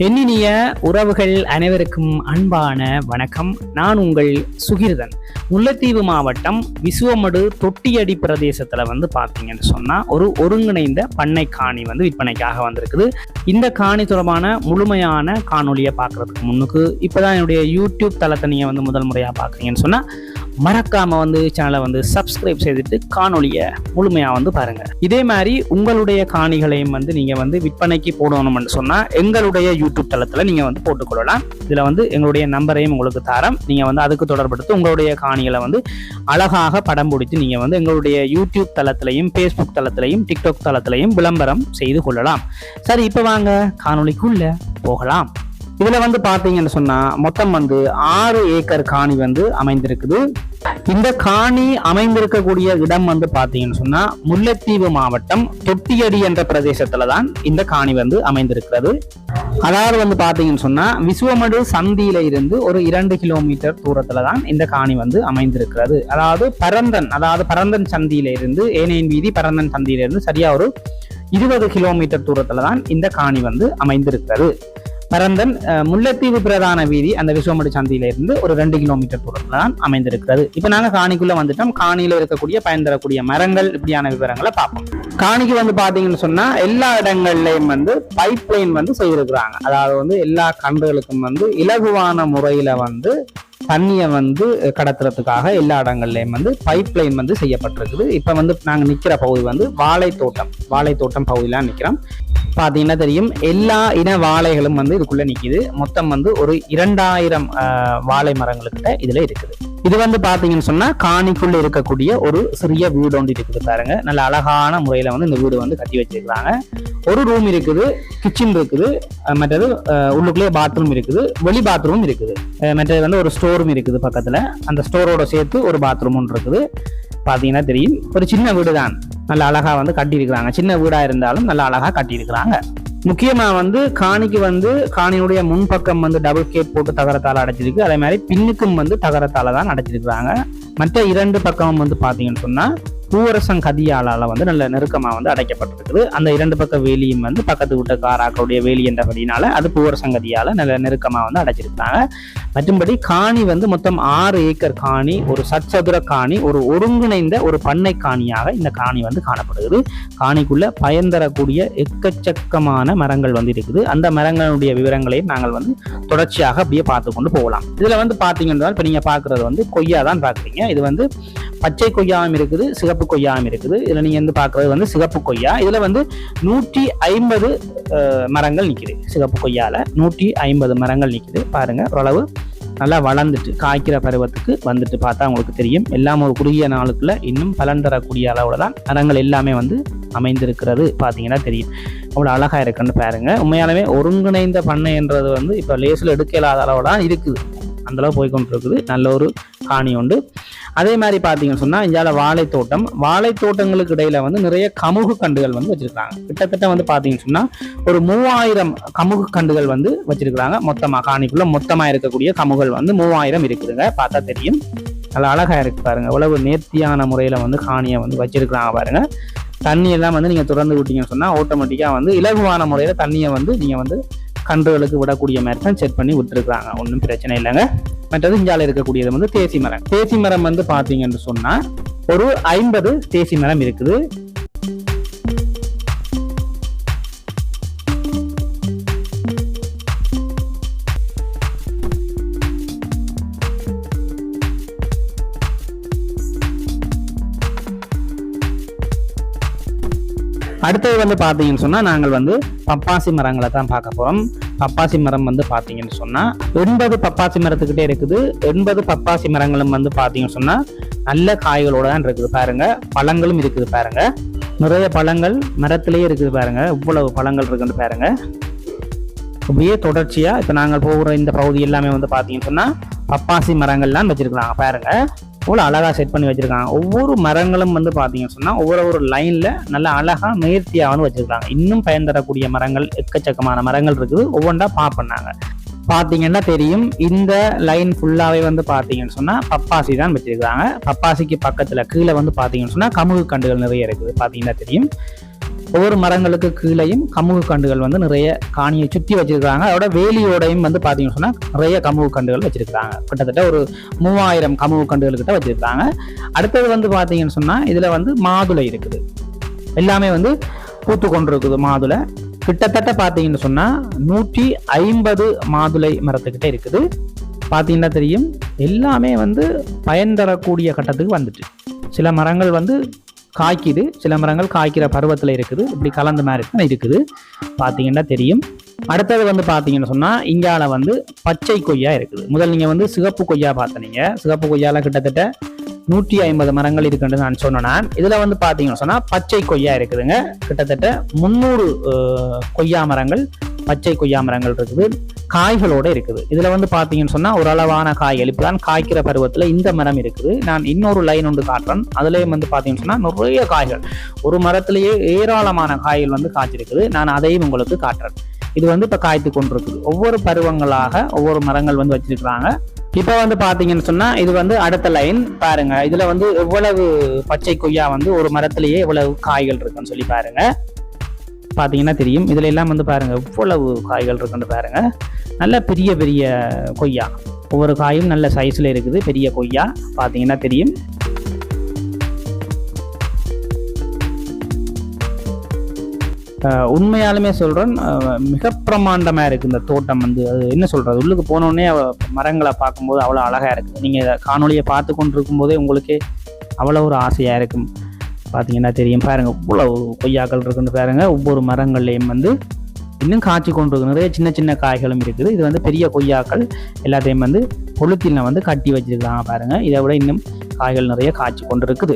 எண்ணினிய உறவுகள் அனைவருக்கும் அன்பான வணக்கம். நான் உங்கள் சுகிர்தன். முல்லைத்தீவு மாவட்டம் விசுவமடு தொட்டியடி பிரதேசத்தில் பார்த்தீங்கன்னு சொன்னால் ஒரு ஒருங்கிணைந்த பண்ணை காணி விற்பனைக்காக வந்திருக்குது. இந்த காணி தொடர்பான முழுமையான காணொலியை பார்க்குறதுக்கு முன்னுக்கு இப்போதான் என்னுடைய யூடியூப் தளத்தை நீங்கள் முதல் முறையாக பார்க்குறீங்கன்னு சொன்னால் மறக்காமல் சேனலை சப்ஸ்கிரைப் செய்துட்டு காணொலியை முழுமையாக பாருங்கள். இதே மாதிரி உங்களுடைய காணிகளையும் நீங்கள் விற்பனைக்கு போடணும்னு சொன்னால் எங்களுடைய யூடியூப் தளத்தில் நீங்கள் போட்டுக்கொள்ளலாம். இதில் எங்களுடைய நம்பரையும் உங்களுக்கு தரம். நீங்கள் அதுக்கு தொடர்படுத்தி உங்களுடைய காணிகளை அழகாக படம் பிடித்து நீங்கள் எங்களுடைய யூடியூப் தளத்திலையும் ஃபேஸ்புக் தளத்திலையும் டிக்டாக் தளத்திலையும் விளம்பரம் செய்து கொள்ளலாம். சரி, இப்போ வாங்க காணொலிக்குள்ள போகலாம். இதுல பாத்தீங்கன்னு சொன்னா மொத்தம் 6 ஏக்கர் காணி அமைந்திருக்குது. இந்த காணி அமைந்திருக்கக்கூடிய இடம் பாத்தீங்கன்னு சொன்னா முல்லைத்தீவு மாவட்டம் தொட்டியடி என்ற பிரதேசத்துல தான் இந்த காணி அமைந்திருக்கிறது. அதாவது பாத்தீங்கன்னு சொன்னா விசுவமடு சந்தியில இருந்து ஒரு 2 கிலோமீட்டர் தூரத்துல தான் இந்த காணி அமைந்திருக்கிறது. அதாவது பரந்தன் சந்தியில இருந்து ஏனையின் வீதி பரந்தன் சந்தியில இருந்து சரியா ஒரு 20 கிலோமீட்டர் தூரத்துல தான் இந்த காணி அமைந்திருக்கிறது. பரந்தன் முல்லைத்தீவு பிரதான வீதி அந்த விசுவமடு சந்தியில இருந்து ஒரு 2 கிலோமீட்டர் தூரத்துல தான் அமைந்திருக்கிறது. இப்ப நாங்க காணிக்குள்ள வந்துட்டோம். காணியில இருக்கக்கூடிய பயன் தரக்கூடிய மரங்கள் இப்படியான விவரங்களை பார்ப்போம். காணிக்கு பாத்தீங்கன்னு சொன்னா எல்லா இடங்கள்லயும் பைப் லைன் செய்திருக்கிறாங்க. அதாவது எல்லா கன்றுகளுக்கும் இலகுவான முறையில தண்ணியை கடத்துறதுக்காக எல்லா இடங்கள்லயும் பைப் லைன் செய்யப்பட்டிருக்குது. இப்ப நாங்க நிக்கிற பகுதி வாழைத்தோட்டம் பகுதியில நிக்கிறோம். பாத்தீங்கன்னா தெரியும், எல்லா இன வாழைகளும் இதுக்குள்ள நிக்குது. மொத்தம் ஒரு 2000 வாழை மரங்களுக்கிட்ட இதுல இருக்குது. இது பாத்தீங்கன்னு சொன்னா காணிக்குள்ள இருக்கக்கூடிய ஒரு சிறிய வீடு ஒன்று இருக்குது பாருங்க. நல்ல அழகான முறையில இந்த வீடு கட்டி வச்சிருக்காங்க. ஒரு ரூம் இருக்குது, கிச்சன் இருக்குது, மற்றது உள்ளுக்குள்ளே பாத்ரூம் இருக்குது, வெளி பாத்ரூம் இருக்குது, மற்றது ஒரு ஸ்டோரும் இருக்குது பக்கத்துல. அந்த ஸ்டோரோட சேர்த்து ஒரு பாத்ரூம் ஒன்று இருக்குது. பாத்தீங்கன்னா தெரியும், ஒரு சின்ன வீடு தான். நல்ல அழகா கட்டியிருக்கிறாங்க. சின்ன வீடா இருந்தாலும் நல்ல அழகா கட்டியிருக்கிறாங்க. முக்கியமா காணிக்கு காணியுடைய முன்பக்கம் டபுள் கேட் போட்டு தகரத்தால அடைச்சிருக்கு. அதே மாதிரி பின்னுக்கும் தகரத்தால தான் அடைச்சிருக்கிறாங்க. மற்ற 2 பக்கமும் பாத்தீங்கன்னு சொன்னா பூவரசம் கதியாளால நல்ல நெருக்கமா அடைக்கப்பட்டிருக்குது. அந்த 2 பக்க வேலியும் பக்கத்து விட்ட காராக்களுடைய வேலி என்றபடினால அது பூவரசம் கதியால நல்ல நெருக்கமா அடைச்சிருக்காங்க. மற்றும்படி காணி மொத்தம் 6 ஏக்கர் காணி, ஒரு சச்சதுர காணி, ஒரு ஒருங்கிணைந்த ஒரு பண்ணை காணியாக இந்த காணி காணப்படுகிறது. காணிக்குள்ள பயன் தரக்கூடிய எக்கச்சக்கமான மரங்கள் இருக்குது. அந்த மரங்களுடைய விவரங்களையும் நாங்கள் தொடர்ச்சியாக அப்படியே பார்த்து கொண்டு போகலாம். இதுல பாத்தீங்கன்னா இப்ப நீங்க பாக்குறது கொய்யா தான் பாக்குறீங்க. இது பச்சை கொய்யாவும் இருக்குது, சிகப்பு கொய்யாவும் இருக்குது. இதுல நீங்க பாக்குறது சிகப்பு கொய்யா. இதுல 150 மரங்கள் நிக்குது. சிகப்பு கொய்யால 150 மரங்கள் நிக்குது. பாருங்க, ஓரளவு நல்லா வளர்ந்துட்டு காய்க்கிற பருவத்துக்கு பார்த்தா உங்களுக்கு தெரியும். எல்லாம் ஒரு குறுகிய நாளுக்குள்ள இன்னும் பலன் தரக்கூடிய அளவுல தான் மரங்கள் எல்லாமே அமைந்திருக்கிறது. பாத்தீங்கன்னா தெரியும் அவ்வளவு அழகா இருக்குன்னு பாருங்க. உண்மையாலுமே ஒருங்கிணைந்த பண்ணை என்றது இப்ப லேசில் எடுக்க இல்லாத அளவுல தான் இருக்குது. அந்த அளவு போய்கொண்டு இருக்குது. நல்ல ஒரு காணி உண்டு. அதே மாதிரி பாத்தீங்கன்னு சொன்னா இந்தியால வாழைத்தோட்டங்களுக்கு இடையில நிறைய கமுகு கண்டுகள் வச்சிருக்காங்க. கிட்டத்தட்ட பாத்தீங்கன்னு சொன்னா ஒரு 3000 கமுகு கண்டுகள் வச்சிருக்காங்க. மொத்தமா காணிக்குள்ள மொத்தமா இருக்கக்கூடிய கமுகள் 3000 இருக்குதுங்க. பார்த்தா தெரியும், நல்லா அழகா இருக்கு பாருங்க. எவ்வளவு நேர்த்தியான முறையில காணியை வச்சிருக்கிறாங்க பாருங்க. தண்ணி எல்லாம் நீங்க திறந்து விட்டீங்கன்னு சொன்னா ஆட்டோமேட்டிக்கா இலகுவான முறையில தண்ணியை நீங்க கன்றுகளுக்கு விடக்கூடிய மாதிரி தான் செட் பண்ணி விட்டுருக்காங்க. ஒன்றும் பிரச்சனை இல்லைங்க. மற்றது இஞ்சால இருக்கக்கூடியது தேசி மரம். தேசி மரம் பாத்தீங்கன்னு சொன்னா ஒரு 50 தேசி மரம் இருக்குது. அடுத்தது பாத்தீங்கன்னு சொன்னா நாங்கள் பப்பாசி மரங்களை தான் பார்க்க போறோம். பப்பாசி மரம் பாத்தீங்கன்னு சொன்னா 80 பப்பாசி மரத்துக்கிட்டே இருக்குது. 80 பப்பாசி மரங்களும் பாத்தீங்கன்னு சொன்னா நல்ல காய்களோட தான் இருக்குது. பாருங்க, பழங்களும் இருக்குது பாருங்க. நிறைய பழங்கள் மரத்திலேயே இருக்குது பாருங்க. இவ்வளவு பழங்கள் இருக்குன்னு பாருங்க. அப்படியே தொடர்ச்சியா இப்ப நாங்கள் போகிற இந்த பகுதி எல்லாமே பாத்தீங்கன்னு சொன்னா பப்பாசி மரங்கள்லாம் வச்சிருக்காங்க பாருங்க. இவ்வளோ அழகா செட் பண்ணி வச்சிருக்காங்க. ஒவ்வொரு மரங்களும் பாத்தீங்கன்னு சொன்னா ஒவ்வொரு லைன்ல நல்ல அழகா நேர்த்தியா வச்சிருக்காங்க. இன்னும் பயன் தரக்கூடிய மரங்கள் எக்கச்சக்கமான மரங்கள் இருக்குது. ஒவ்வொன்றா பாப்பண்ணாங்க. பாத்தீங்கன்னா தெரியும், இந்த லைன் ஃபுல்லாவே பாத்தீங்கன்னு சொன்னா பப்பாசி தான் வச்சிருக்காங்க. பப்பாசிக்கு பக்கத்துல கீழே பாத்தீங்கன்னு சொன்னா கமுகு கண்டுகள் நிறைய இருக்குது. பாத்தீங்கன்னா தெரியும். ஒவ்வொரு மரங்களுக்கு கீழையும் கமுகு கண்டுகள் வந்து நிறைய காணியை சுற்றி வச்சிருக்காங்க. அதோட வேலியோடையும் வந்து பார்த்தீங்கன்னு சொன்னால் நிறைய கமுகு கண்டுகள் வச்சிருக்காங்க. கிட்டத்தட்ட ஒரு 3000 கமுகு கண்டுகள் கிட்ட வச்சிருக்காங்க. அடுத்தது வந்து பார்த்தீங்கன்னு சொன்னால் இதில் வந்து மாதுளை இருக்குது. எல்லாமே வந்து பூத்து கொண்டு இருக்குது மாதுளை. கிட்டத்தட்ட பார்த்தீங்கன்னு சொன்னால் 150 மாதுளை மரத்துக்கிட்ட இருக்குது. பார்த்தீங்கன்னா தெரியும், எல்லாமே வந்து பயன் தரக்கூடிய கட்டத்துக்கு வந்துட்டு. சில மரங்கள் வந்து காய்க்குது, சில மரங்கள் காய்க்கிற பருவத்தில் இருக்குது. இப்படி கலந்த மாதிரி தான் இருக்குது, பார்த்தீங்கன்னா தெரியும். அடுத்தது வந்து பார்த்தீங்கன்னு சொன்னால் இங்கால வந்து பச்சை கொய்யா இருக்குது. முதல் நீங்கள் வந்து சிகப்பு கொய்யா பார்த்தீங்க. சிகப்பு கொய்யாவில் கிட்டத்தட்ட 150 மரங்கள் இருக்குன்னு நான் சொன்னேன். இதில் வந்து பார்த்தீங்கன்னு சொன்னால் பச்சை கொய்யா இருக்குதுங்க. கிட்டத்தட்ட 300 கொய்யா மரங்கள், பச்சை கொய்யா மரங்கள் இருக்குது, காய்களோடு இருக்குது. இதில் வந்து பார்த்தீங்கன்னு சொன்னால் ஒரு அளவான காய்கள் இப்போ தான் காய்க்கிற பருவத்தில் இந்த மரம் இருக்குது. நான் இன்னொரு லைன் ஒன்று காட்டுறேன். அதுலேயும் வந்து பார்த்தீங்கன்னு சொன்னால் நிறைய காய்கள், ஒரு மரத்திலேயே ஏராளமான காய்கள் வந்து காய்ச்சிருக்குது. நான் அதையும் உங்களுக்கு காட்டுறேன். இது வந்து இப்போ காய்த்து கொண்டிருக்குது. ஒவ்வொரு பருவங்களாக ஒவ்வொரு மரங்கள் வந்து வச்சிருக்கிறாங்க. இப்போ வந்து பார்த்தீங்கன்னு சொன்னால் இது வந்து அடுத்த லைன் பாருங்க. இதில் வந்து எவ்வளவு பச்சை கொய்யா வந்து ஒரு மரத்திலேயே எவ்வளவு காய்கள் இருக்குன்னு சொல்லி பாருங்க. பார்த்தீங்கன்னா தெரியும். இதில் எல்லாம் வந்து பாருங்க எவ்வளவு காய்கள் இருக்குன்னு பாருங்க. நல்ல பெரிய பெரிய கொய்யா, ஒவ்வொரு காயும் நல்ல சைஸில் இருக்குது, பெரிய கொய்யா. பார்த்தீங்கன்னா தெரியும். உண்மையாலுமே சொல்கிறேன், மிக பிரமாண்டமாக இருக்குது இந்த தோட்டம். வந்து அது என்ன சொல்கிறது, உள்ளுக்கு போனோடனே மரங்களை பார்க்கும்போது அவ்வளோ அழகாக இருக்குது. நீங்கள் காணொலியை பார்த்து கொண்டு இருக்கும்போதே உங்களுக்கே அவ்வளோ ஒரு ஆசையாக இருக்கும். பார்த்தீங்கன்னா தெரியும் பாருங்கள், இவ்வளவு கொய்யாக்கள் இருக்குன்னு பாருங்கள். ஒவ்வொரு மரங்கள்லேயும் வந்து இன்னும் காய்ச்சி கொண்டு இருக்கு. நிறைய சின்ன சின்ன காய்களும் இருக்குது. இது வந்து பெரிய கொய்யாக்கள் எல்லாத்தையும் வந்து பொழுத்தின வந்து கட்டி வச்சிருக்காங்க பாருங்கள். இதை விட இன்னும் காய்கள் நிறைய காய்ச்சி கொண்டு இருக்குது.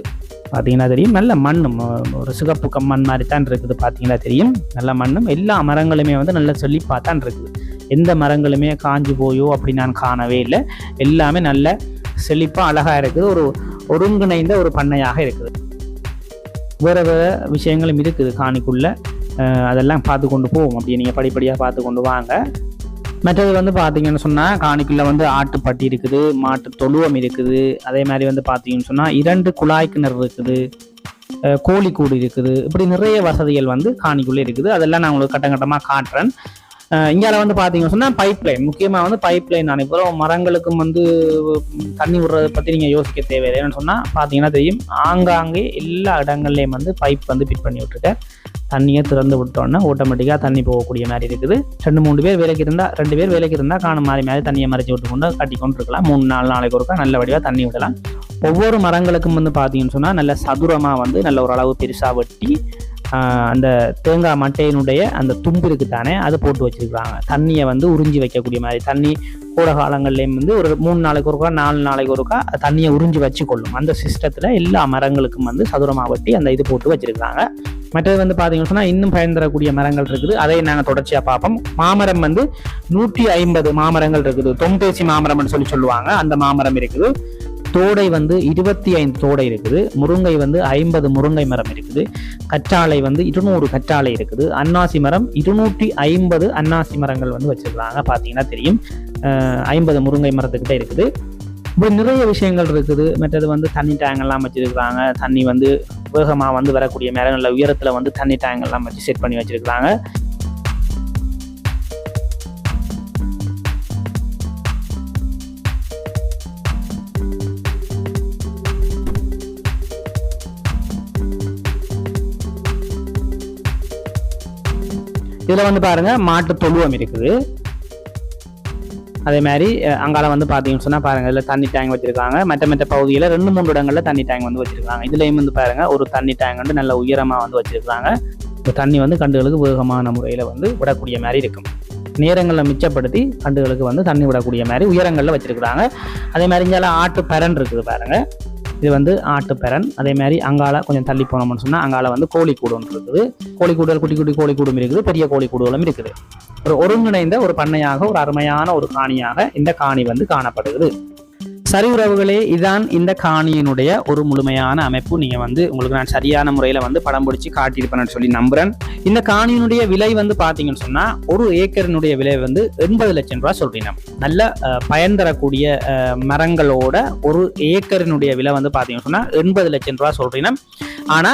பார்த்தீங்கன்னா தெரியும். நல்ல மண்ணும் ஒரு சிகப்பு கம்மண் மாதிரி தான் இருக்குது. பார்த்தீங்கன்னா தெரியும், நல்ல மண்ணும். எல்லா மரங்களுமே வந்து நல்ல செழிப்பாக தான் இருக்குது. எந்த மரங்களுமே காஞ்சி போயோ அப்படி நான் காணவே இல்லை. எல்லாமே நல்ல செழிப்பாக அழகாக இருக்குது. ஒரு ஒருங்கிணைந்த ஒரு பண்ணையாக இருக்குது. வேறு வேறு விஷயங்களும் இருக்குது காணிக்குள்ளே. அதெல்லாம் பார்த்து கொண்டு போவோம். அப்படி நீங்கள் படிப்படியாக பார்த்து கொண்டு வாங்க. மற்றது வந்து பார்த்தீங்கன்னு சொன்னால் காணிக்குள்ளே வந்து ஆட்டுப்பட்டி இருக்குது, மாட்டு தொழுவம் இருக்குது. அதே மாதிரி வந்து பார்த்தீங்கன்னு சொன்னால் 2 குழாய் கிணறு இருக்குது, கோழிக்கூடு இருக்குது. இப்படி நிறைய வசதிகள் வந்து காணிக்குள்ளே இருக்குது. அதெல்லாம் நான் உங்களுக்கு கட்டம் கட்டமாக காட்டுறேன். இங்கால வந்து பார்த்தீங்கன்னு சொன்னால் பைப் லைன், முக்கியமாக வந்து பைப் லைன். நான் இப்போ மரங்களுக்கும் வந்து தண்ணி விடுறதை பற்றி நீங்கள் யோசிக்க தேவையில்லை. என்னன்னு சொன்னால் பார்த்தீங்கன்னா தெரியும், ஆங்காங்கே எல்லா இடங்கள்லேயும் வந்து பைப் வந்து ஃபிட் பண்ணி விட்டுருக்கேன். தண்ணியை திறந்து விட்டோன்னா ஆட்டோமேட்டிக்காக தண்ணி போகக்கூடிய மாதிரி இருக்குது. 2-3 பேர் வேலைக்கு இருந்தால், 2 பேர் வேலைக்கு இருந்தால் காணும் மாதிரி தண்ணியை மறைச்சி விட்டு கொண்டு கட்டி கொண்டு இருக்கலாம். 3-4 நாளைக்கு ஒருக்கா நல்ல வடிவாக தண்ணி விடலாம். ஒவ்வொரு மரங்களுக்கும் வந்து பார்த்தீங்கன்னு சொன்னால் நல்ல சதுரமாக வந்து நல்ல ஒரு அளவு பெருசாக வெட்டி அந்த தேங்காய் மட்டையினுடைய அந்த தும்பு இருக்குத்தானே அதை போட்டு வச்சிருக்காங்க. தண்ணியை வந்து உறிஞ்சி வைக்கக்கூடிய மாதிரி. தண்ணி கோடை காலங்கள்லேயும் வந்து ஒரு 3 நாளைக்கு ஒருக்கா 4 நாளைக்கு ஒருக்கா தண்ணியை உறிஞ்சி வச்சுக்கொள்ளும். அந்த சிஸ்டத்தில் எல்லா மரங்களுக்கும் வந்து சதுரமாக வெட்டி அந்த இது போட்டு வச்சிருக்காங்க. மற்றது வந்து பார்த்தீங்கன்னு சொன்னால் இன்னும் பயன் தரக்கூடிய மரங்கள் இருக்குது. அதை நாங்கள் தொடர்ச்சியாக பார்ப்போம். மாமரம் வந்து 150 மாமரங்கள் இருக்குது. தொம்பேசி மாமரம்னு சொல்லுவாங்க. அந்த மாமரம் இருக்குது. தோடை வந்து 25 தோடை இருக்குது. முருங்கை வந்து 50 முருங்கை மரம் இருக்குது. கற்றாழை வந்து 200 கற்றாழை இருக்குது. அன்னாசி மரம் 250 அன்னாசி மரங்கள் வந்து வச்சிருக்காங்க. பார்த்தீங்கன்னா தெரியும், 50 முருங்கை மரத்துக்கிட்ட இருக்குது. இப்படி நிறைய விஷயங்கள் இருக்குது. மற்றது வந்து தண்ணி டேங்க் எல்லாம் வச்சிருக்கிறாங்க. தண்ணி வந்து வேகமாக வந்து வரக்கூடிய மேல உயரத்தில் வந்து தண்ணி டேங்க் எல்லாம் வச்சு செட் பண்ணி வச்சிருக்கிறாங்க. இதில் வந்து பாருங்க மாட்டு தொழுவம் இருக்குது. அதே மாதிரி அங்கால வந்து பார்த்தீங்கன்னு சொன்னால் பாருங்கள், இதில் தண்ணி டேங்க் வச்சுருக்காங்க. மற்ற பகுதியில் 2-3 இடங்களில் தண்ணி டேங்க் வந்து வச்சுருக்காங்க. இதுலேயும் வந்து பாருங்கள் ஒரு தண்ணி டேங்க் வந்து நல்ல உயரமாக வந்து வச்சுருக்காங்க. இந்த தண்ணி வந்து கண்டுகளுக்கு வேகமான முறையில் வந்து விடக்கூடிய மாதிரி இருக்கும். நேரங்களில் மிச்சப்படுத்தி கண்டுகளுக்கு வந்து தண்ணி விடக்கூடிய மாதிரி உயரங்களில் வச்சுருக்குறாங்க. அதே மாதிரி இங்கே ஆட்டு பெரன் இருக்குது பாருங்கள். இது வந்து ஆட்டு பெரன். அதே மாதிரி அங்கால கொஞ்சம் தள்ளி போனோம்னு சொன்னால் அங்கால வந்து கோழிக்கூடு ஒன்று இருக்குது. கோழிக்கூடுகள் குட்டி குட்டி கோழிக்கூடும் இருக்குது, பெரிய கோழிக்கூடுகளும் இருக்குது. ஒரு ஒருங்கிணைந்த ஒரு பண்ணையாக, ஒரு அருமையான ஒரு காணியாக இந்த காணி வந்து காணப்படுகிறது. சரி உறவுகளே, இதான் இந்த காணியினுடைய ஒரு முழுமையான அமைப்பு. நீங்க வந்து உங்களுக்கு நான் சரியான முறையில வந்து படம் பிடிச்சி காட்டியிருப்பேன்னு சொல்லி நம்புறேன். இந்த காணியினுடைய விலை வந்து பாத்தீங்கன்னு சொன்னா 1 ஏக்கரினுடைய விலை வந்து 80 லட்சம் ரூபாய் சொல்றீங்க. நல்ல பயன் தரக்கூடிய மரங்களோட 1 ஏக்கரினுடைய விலை வந்து பாத்தீங்கன்னு சொன்னா 80 லட்சம் ரூபாய் சொல்றீங்க. ஆனா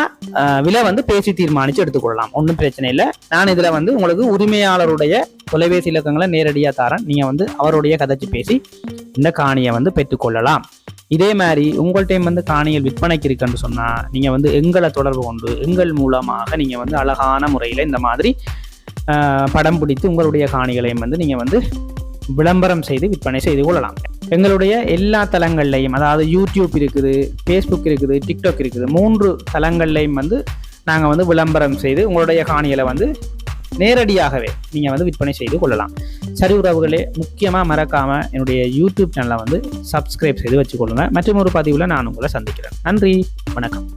விலை வந்து பேசி தீர்மானிச்சு எடுத்துக்கொள்ளலாம், ஒன்றும் பிரச்சனை இல்லை. நான் இதுல வந்து உங்களுக்கு உரிமையாளருடைய தொலைபேசி இலக்கங்களை நேரடியாக தரேன். நீங்க வந்து அவருடைய கதைச்சு பேசி இந்த காணியை வந்து பெற்றுக்கொள்ளலாம். இதே மாதிரி உங்கள்கிட்ட வந்து காணிகள் விற்பனைக்கு இருக்குன்னு சொன்னா நீங்க வந்து எங்களை தொடர்பு கொண்டு எங்கள் மூலமாக நீங்க வந்து அழகான முறையில இந்த மாதிரி படம் பிடித்து உங்களுடைய காணிகளையும் வந்து நீங்க வந்து விளம்பரம் செய்து விற்பனை செய்து கொள்ளலாம். எங்களுடைய எல்லா தளங்கள்லையும், அதாவது யூடியூப் இருக்குது, ஃபேஸ்புக் இருக்குது, டிக்டாக் இருக்குது, 3 தளங்கள்லையும் வந்து நாங்கள் வந்து விளம்பரம் செய்து உங்களுடைய காணிகளை வந்து நேரடியாகவே நீங்கள் வந்து விற்பனை செய்து கொள்ளலாம். சரி உறவுகளே, முக்கியமாக மறக்காமல் என்னுடைய யூடியூப் சேனலை வந்து சப்ஸ்கிரைப் செய்து வச்சுக்கொள்ளுங்க. மற்றும் ஒரு பதிவில் நான் உங்களை சந்திக்கிறேன். நன்றி, வணக்கம்.